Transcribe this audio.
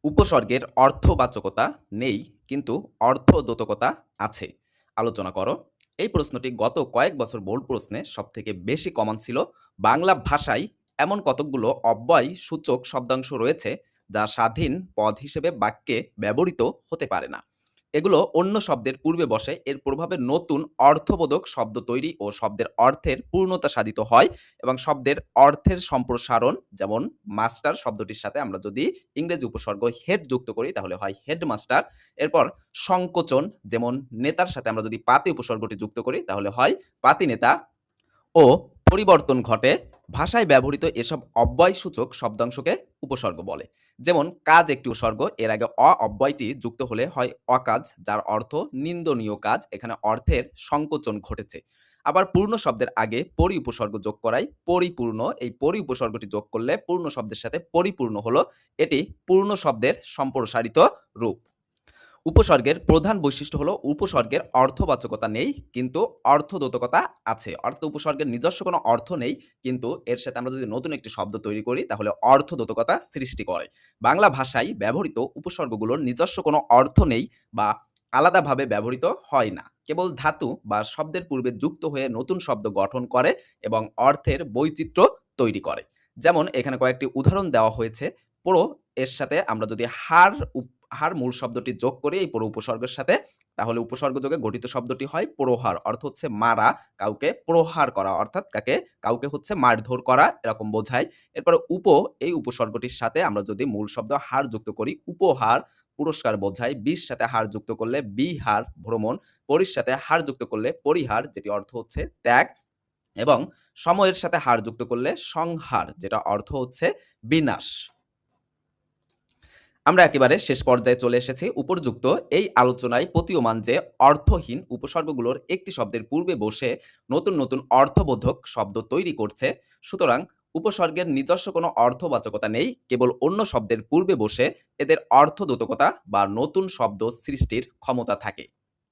উপসর্গের অর্থবাচকতা নেই, কিন্তু অর্থদ্যোতকতা আছে। আলোচনা করো। এই প্রশ্নটি গত কয়েক বছর বোর্ড প্রশ্নে সবথেকে বেশি কমন ছিল। বাংলা ভাষায় এমন কতকগুলো অব্যয় সূচক শব্দাংশ রয়েছে যা স্বাধীন পদ হিসেবে বাক্যে ব্যবহৃত হতে পারে না। এগুলো অন্য শব্দের পূর্বে বসে, এর প্রভাবে নতুন অর্থবোধক শব্দ তৈরি ও শব্দের অর্থের পূর্ণতা সাধিত হয় এবং শব্দের অর্থের সম্প্রসারণ, যেমন মাস্টার শব্দটির সাথে আমরা যদি ইংরেজি উপসর্গ হেড যুক্ত করি তাহলে হয় হেডমাস্টার। এরপর সংকোচন, যেমন নেতার সাথে আমরা যদি পাতি উপসর্গটি যুক্ত করি তাহলে হয় পাতি নেতা। ও পরিবর্তন ঘটে ভাষায় ব্যবহৃত এসব অব্যয়সূচক শব্দাংশকে উপসর্গ বলে। যেমন কাজ একটি উপসর্গ, এর আগে অব্যয়টি যুক্ত হলে হয় অকাজ, যার অর্থ নিন্দনীয় কাজ, এখানে অর্থের সংকোচন ঘটেছে। আবার পূর্ণ শব্দের আগে পরি উপসর্গ যোগ করাই পরিপূর্ণ, এই পরি উপসর্গটি যোগ করলে পূর্ণ শব্দের সাথে পরিপূর্ণ হলো, এটি পূর্ণ শব্দের সম্প্রসারিত রূপ। উপসর্গের প্রধান বৈশিষ্ট্য হলো উপসর্গের অর্থবাচকতা নেই, কিন্তু অর্থদ্যোতকতা আছে। অর্থ উপসর্গের নিজস্ব কোনো অর্থ নেই, কিন্তু এর সাথে আমরা যদি নতুন একটি শব্দ তৈরি করি তাহলে অর্থদ্যোতকতা সৃষ্টি করে। বাংলা ভাষায় ব্যবহৃত উপসর্গগুলোর নিজস্ব কোনো অর্থ নেই বা আলাদাভাবে ব্যবহৃত হয় না, কেবল ধাতু বা শব্দের পূর্বে যুক্ত হয়ে নতুন শব্দ গঠন করে এবং অর্থের বৈচিত্র্য তৈরি করে। যেমন এখানে কয়েকটি উদাহরণ দেওয়া হয়েছে। পুরো এর সাথে আমরা যদি হার মূল শব্দটি যোগ করি এই পুরো উপসর্গের সাথে, তাহলে উপসর্গ যোগে গঠিত শব্দটি হয় প্রহার, অর্থ হচ্ছে মারা, কাউকে প্রহার করা, অর্থাৎ কাউকে হচ্ছে মারধর করা এরকম বোঝায়। এরপরে এই উপসর্গটির সাথে আমরা যদি মূল শব্দ হার যুক্ত করি, উপহার পুরস্কার বোঝায়। বির সাথে হার যুক্ত করলে বিহার ভ্রমণ, পরির সাথে হার যুক্ত করলে পরিহার, যেটি অর্থ হচ্ছে ত্যাগ, এবং সময়ের সাথে হার যুক্ত করলে সংহার, যেটা অর্থ হচ্ছে বিনাশ। আমরা একেবারে শেষ পর্যায়ে চলে এসেছি। উপর্যুক্ত এই আলোচনায় প্রতীয়মান যে অর্থহীন উপসর্গগুলোর একটি শব্দের পূর্বে বসে নতুন নতুন অর্থবোধক শব্দ তৈরি করছে। সুতরাং উপসর্গের নিজস্ব কোনো অর্থবাচকতা নেই, কেবল অন্য শব্দের পূর্বে বসে এদের অর্থদ্যোতকতা বা নতুন শব্দ সৃষ্টির ক্ষমতা থাকে।